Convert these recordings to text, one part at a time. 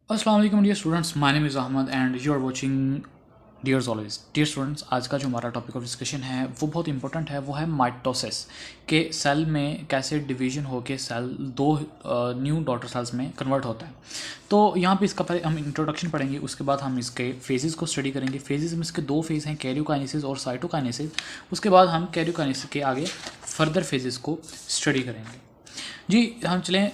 अस्सलाम वालेकुम dear students, my name is Ahmed and you are watching dears always. Dear students, आज का जो हमारा टॉपिक ऑफ डिस्कशन है वो बहुत इंपॉर्टेंट है। वो है माइटोसिस के सेल में कैसे डिवीजन होके सेल दो न्यू डॉटर सेल्स में कन्वर्ट होता है। तो यहाँ पे इसका पहले हम इंट्रोडक्शन पढ़ेंगे, उसके बाद हम इसके फेजेस को स्टडी करेंगे। फेजेस में इसके दो फेज हैं, कैरियोकाइनेसिस और साइटोकाइनेसिस। उसके बाद हम कैरियोकाइनेसिस के आगे फर्दर फेजेस को स्टडी करेंगे। जी हम चलें,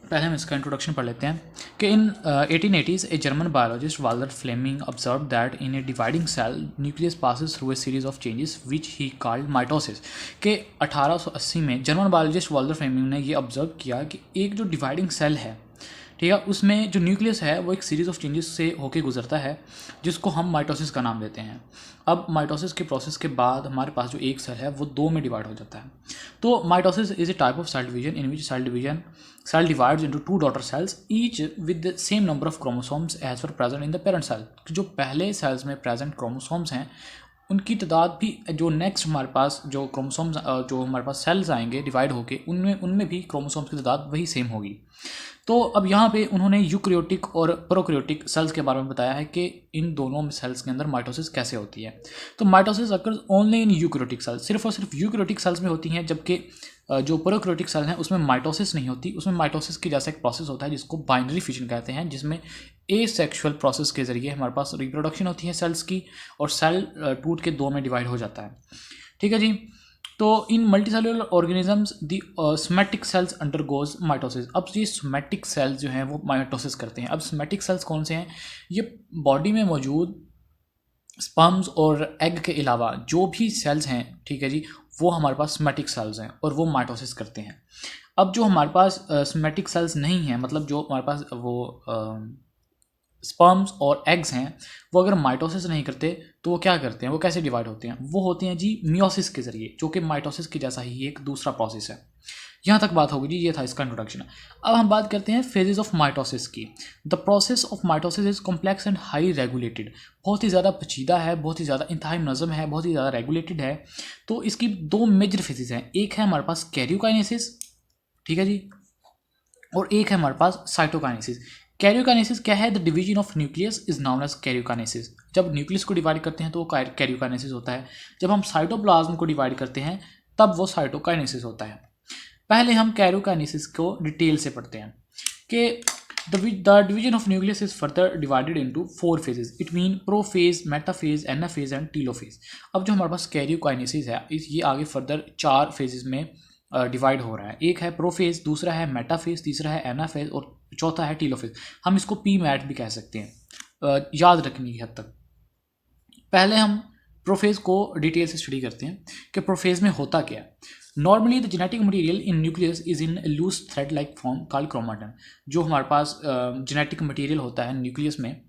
पहले हम इसका इंट्रोडक्शन पढ़ लेते हैं कि in 1880s a German biologist Walther Flemming observe that in a dividing cell nucleus passes through a series of changes which he called mitosis. के 1880 में जर्मन बायोलॉजिस्ट वाल्टर फ्लेमिंग ने ये ऑब्जर्व किया कि एक जो डिवाइडिंग सेल है, ठीक है, उसमें जो न्यूक्लियस है वो एक सीरीज़ ऑफ चेंजेस से होके गुजरता है, जिसको हम माइटोसिस का नाम देते हैं। अब माइटोसिस के प्रोसेस के बाद हमारे पास जो एक सेल है वो दो में डिवाइड हो जाता है। तो mitosis is a type of cell division in which cell divides into two daughter cells each with the same number of chromosomes as per present in the parent cell. जो पहले सेल्स में present chromosomes हैं उनकी तादाद भी जो next हमारे पास जो क्रोमोसोम्स जो हमारे पास सेल्स आएंगे डिवाइड होके उनमें उनमें भी क्रोमोसोम्स की तादाद वही सेम होगी। तो अब यहाँ पे उन्होंने यूकैरियोटिक और प्रोकैरियोटिक सेल्स के बारे में बताया है कि इन दोनों सेल्स के अंदर माइटोसिस कैसे होती है। तो mitosis occurs only in eukaryotic cells, सिर्फ और सिर्फ यूकैरियोटिक सेल्स में होती हैं, जबकि जो प्रोकैरियोटिक सेल हैं उसमें माइटोसिस नहीं होती। उसमें माइटोसिस की जैसा एक प्रोसेस होता है जिसको बाइनरी फिजन कहते हैं, जिसमें एसेक्सुअल प्रोसेस के जरिए हमारे पास रिप्रोडक्शन होती है सेल्स की और सेल टूट के दो में डिवाइड हो जाता है। ठीक है जी। तो इन मल्टीसेलुलर ऑर्गेनिजम्स दी सोमैटिक सेल्स अंडरगोज माइटोसिस। अब ये सोमैटिक सेल्स जो हैं वो माइटोसिस करते हैं। अब सोमैटिक सेल्स कौन से हैं? ये बॉडी में मौजूद स्पर्म्स और एग के अलावा जो भी सेल्स हैं, ठीक है जी, वो हमारे पास सोमैटिक सेल्स हैं और वो माइटोसिस करते हैं। अब जो हमारे पास सोमैटिक सेल्स नहीं हैं, मतलब जो हमारे पास वो स्पर्म्स और एग्स हैं, वो अगर माइटोसिस नहीं करते तो वो क्या करते हैं, वो कैसे डिवाइड होते हैं? वो होते हैं जी मियोसिस के जरिए, जो कि माइटोसिस की जैसा ही एक दूसरा प्रोसेस है। यहाँ तक बात होगी जी, ये था इसका इंट्रोडक्शन। अब हम बात करते हैं फेजेस ऑफ माइटोसिस की। The process of mitosis is complex and high regulated. बहुत ही ज़्यादा पेचीदा है, बहुत ही ज़्यादा इंतहाई मुनज़्ज़म है, बहुत ही ज़्यादा रेगुलेटेड है। तो इसकी दो मेजर फेजेस हैं, एक है हमारे पास कैरियोकाइनेसिस, ठीक है जी, और एक है हमारे पास साइटोकाइनेसिस। कैरियोकाइनेसिस क्या है? The division of nucleus is known as karyokinesis. जब न्यूक्लियस को डिवाइड करते हैं तो वो कैरियोकाइनेसिस होता है। जब हम साइटोप्लाज्म को डिवाइड करते हैं तब वो साइटोकाइनेसिस होता है। पहले हम कैरियोकाइनेसिस को डिटेल से पढ़ते हैं कि the division of nucleus is further divided into four phases. It mean prophase, metaphase, anaphase and telophase. अब जो हमारे पास कैरियोकाइनेसिस है ये आगे फर्दर चार फेजेस में डिवाइड हो रहा है। एक है प्रोफेज, दूसरा है मेटाफेज, तीसरा है एनाफेज और चौथा है टीलोफेज। हम इसको पी मैट भी कह सकते हैं, याद रखने की हद तक। पहले हम प्रोफेज को डिटेल से स्टडी करते हैं कि प्रोफेज में होता क्या है। Normally the genetic material in nucleus is in loose thread like form called chromatin. जो हमारे पास जेनेटिक मटेरियल होता है न्यूक्लियस में,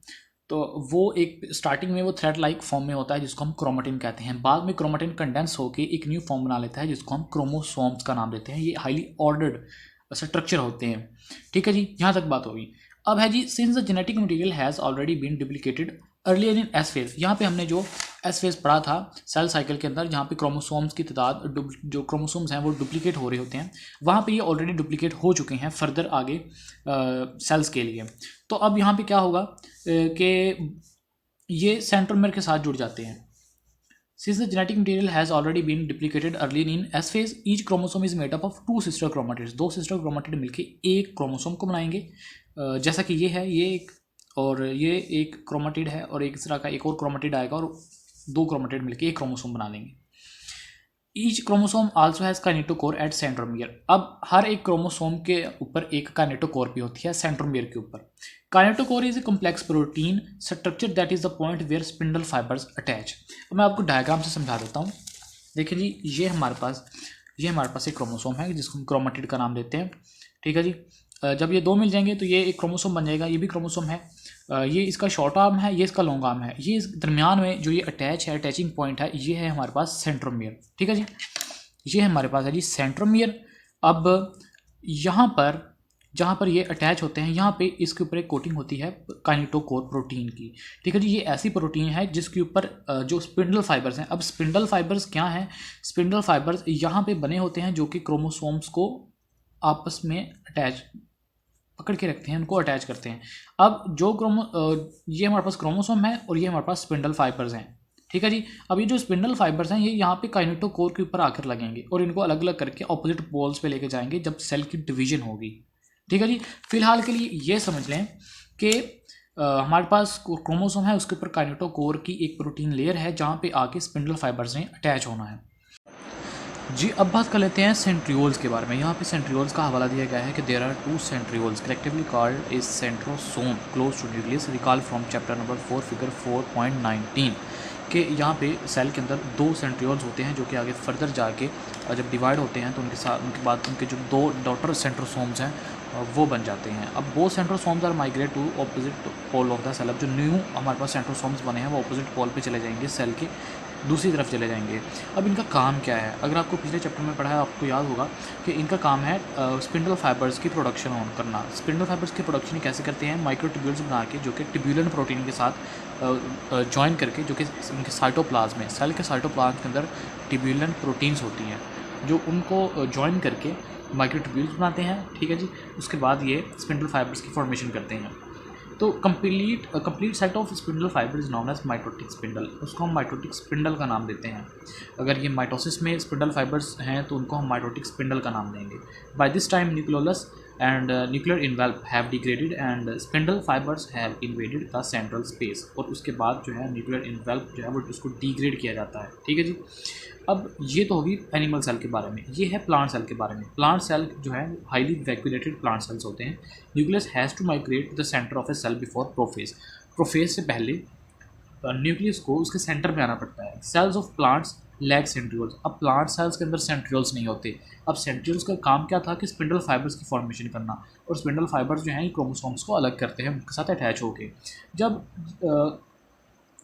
तो वो एक स्टार्टिंग में वो थ्रेड लाइक फॉर्म में होता है जिसको हम क्रोमाटिन कहते हैं। बाद में क्रोमाटिन कंडेंस होकर एक न्यू फॉर्म बना लेता है जिसको हम क्रोमोसोम्स का नाम देते हैं। ये हाईली ऑर्डर्ड स्ट्रक्चर होते हैं। ठीक है जी, यहाँ तक बात होगी। अब है जी, since the genetic material has already been duplicated earlier in S phase. यहाँ पे हमने जो एस फेज पढ़ा था सेल साइकिल के अंदर, जहाँ पे क्रोमोसोम्स की तादाद, जो क्रोमोसोम्स हैं वो डुप्लीकेट हो रहे होते हैं, वहाँ पे ये ऑलरेडी डुप्लीकेट हो चुके हैं फर्दर आगे सेल्स के लिए। तो अब यहाँ पे क्या होगा कि ये सेंट्रोमेयर के साथ जुड़ जाते हैं। Since the genetic material has already been duplicated early in S phase, each chromosome is made up of two sister chromatids। दो सिस्टर क्रोमाटिड मिलके एक क्रोमोसोम को बनाएंगे, जैसा कि ये है, ये एक और ये एक क्रोमाटिड है और एक तरह का एक और क्रोमाटिड आएगा और दो क्रोमाटिड मिलके एक क्रोमोसोम बना लेंगे। Each chromosome also has kinetochore at centromere. अब हर एक क्रोमोसोम के ऊपर एक काइनेटोकोर भी होती है सेंट्रोमियर के ऊपर। Kinetochore is a complex protein structure that is the point where spindle fibres attach. अब मैं आपको डायग्राम से समझा देता हूँ। देखिए जी, ये हमारे पास एक क्रोमोसोम है जिसको हम क्रोमाटिड का नाम देते हैं। ठीक है जी। जब ये दो मिल जाएंगे तो ये एक क्रोमोसोम बन जाएगा। ये भी क्रोमोसोम है, ये इसका शॉर्ट आर्म है, ये इसका लॉन्ग आर्म है। ये इस दरमियान में जो ये अटैच है, अटैचिंग पॉइंट है, ये है हमारे पास सेंट्रोमियर। ठीक है जी, ये हमारे पास है जी सेंट्रोमियर। अब यहाँ पर जहाँ पर ये अटैच होते हैं, यहाँ पे इसके ऊपर एक कोटिंग होती है काइनेटोकोर प्रोटीन की। ठीक है जी, ये ऐसी प्रोटीन है जिसके ऊपर जो स्पिंडल फाइबर्स हैं। अब स्पिंडल फाइबर्स क्या हैं? स्पिंडल फाइबर्स यहाँ पे बने होते हैं जो कि क्रोमोसोम्स को आपस में अटैच पकड़ के रखते हैं, उनको अटैच करते हैं। अब जो ये हमारे पास क्रोमोसोम है और ये हमारे पास स्पिंडल फाइबर्स हैं, ठीक है जी। अब ये जो स्पिंडल फाइबर्स हैं ये यहाँ पे काइनेटोकोर के ऊपर आकर लगेंगे और इनको अलग अलग करके ऑपोजिट पोल्स पे लेके जाएंगे जब सेल की डिवीजन होगी, ठीक है जी। फिलहाल के लिए ये समझ लें कि हमारे पास क्रोमोसोम है, उसके ऊपर काइनेटोकोर की एक प्रोटीन लेयर है जहाँ पे आके स्पिंडल फाइबर्स ने अटैच होना है जी। अब बात कर लेते हैं सेंट्रियोल्स के बारे में। यहाँ पे सेंट्रियोल्स का हवाला दिया गया है कि there are 2 centrioles collectively called a centrosome close to nucleus, recall from chapter number 4 figure 4.19 कि यहाँ पे सेल के अंदर 2 सेंट्रियोल्स होते हैं जो कि आगे फर्दर जाके जब डिवाइड होते हैं तो उनके बाद उनके जो 2 डॉटर सेंट्रोसोम्स हैं वो बन जाते हैं। अब वो centrosomes are migrate to opposite pole of the cell. अब जो न्यू हमारे पास सेंट्रोसोम्स बने हैं वो ऑपोजिट पोल पे चले जाएंगे, सेल के दूसरी तरफ चले जाएंगे। अब इनका काम क्या है? अगर आपको पिछले चैप्टर में पढ़ा है आपको याद होगा कि इनका काम है स्पिंडल फाइबर्स की प्रोडक्शन ऑन करना। स्पिंडल फाइबर्स की प्रोडक्शन कैसे करते हैं? माइक्रोट्यूब्यूल्स बना के, जो कि ट्यूब्यूलन प्रोटीन के साथ जॉइन करके, जो कि उनके साइटोप्लाज्म में, सेल के साइटोप्लाज्म के अंदर ट्यूब्यूलन प्रोटीन्स होती हैं जो उनको जॉइन करके माइक्रोट्यूब्यूल्स बनाते हैं, ठीक है जी। उसके बाद ये स्पिंडल फाइबर्स की फॉर्मेशन करते हैं। तो complete set of spindle fibre is known as mitotic spindle. उसको हम माइटोटिक स्पिंडल का नाम देते हैं। अगर ये माइटोसिस में स्पिंडल फाइबर्स हैं तो उनको हम माइटोटिक स्पिंडल का नाम देंगे। By this time nucleolus and nuclear envelope have degraded and spindle fibres have invaded the central space. और उसके बाद जो है न्यूक्लियर इन्वेल्प जो है वो उसको डिग्रेड किया जाता है, ठीक है जी। अब ये तो होगी एनिमल सेल के बारे में। ये है प्लांट सेल के बारे में। प्लांट सेल जो है हाईली वैक्यूलेटेड प्लांट सेल्स होते हैं। Nucleus has to migrate the centre of a cell before prophase. Prophase से पहले न्यूक्लियस को उसके सेंटर में आना पड़ता है। Cells of plants lack centrioles. अब प्लांट सेल्स के अंदर सेंट्रियोल्स नहीं होते। अब सेंट्रियोल्स का काम क्या था कि स्पिंडल फाइबर्स की फॉर्मेशन करना, और स्पिंडल फाइबर्स जो हैं क्रोमोसोम्स को अलग करते हैं उनके साथ अटैच होके। जब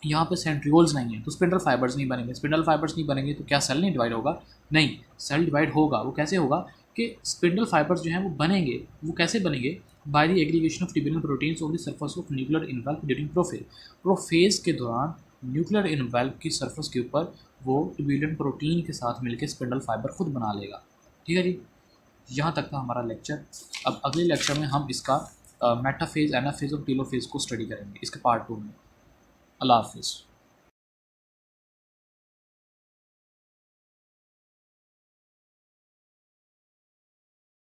यहाँ पे सेंट्रियोल्स नहीं है तो स्पिंडल फाइबर्स नहीं बनेंगे। स्पिंडल फाइबर्स नहीं बनेंगे तो क्या सेल नहीं डिवाइड होगा? नहीं, सेल डिवाइड होगा। वो कैसे होगा कि स्पिंडल फाइबर्स जो हैं वो बनेंगे। वो कैसे बनेंगे? By the aggregation of tubular proteins on the surface of nuclear envelope during prophase. Prophase के दौरान न्यूक्लियर इन्वेल्प की सरफेस के ऊपर वो ट्यूब्यूलर प्रोटीन के साथ मिलकर स्पिंडल फाइबर खुद बना लेगा, ठीक है जी। यहाँ तक था हमारा लेक्चर। अब अगले लेक्चर में हम इसका मेटाफेज, एनाफेज और टेलोफेज को स्टडी करेंगे, इसके पार्ट 2 में। अल्लाह हाफिज़।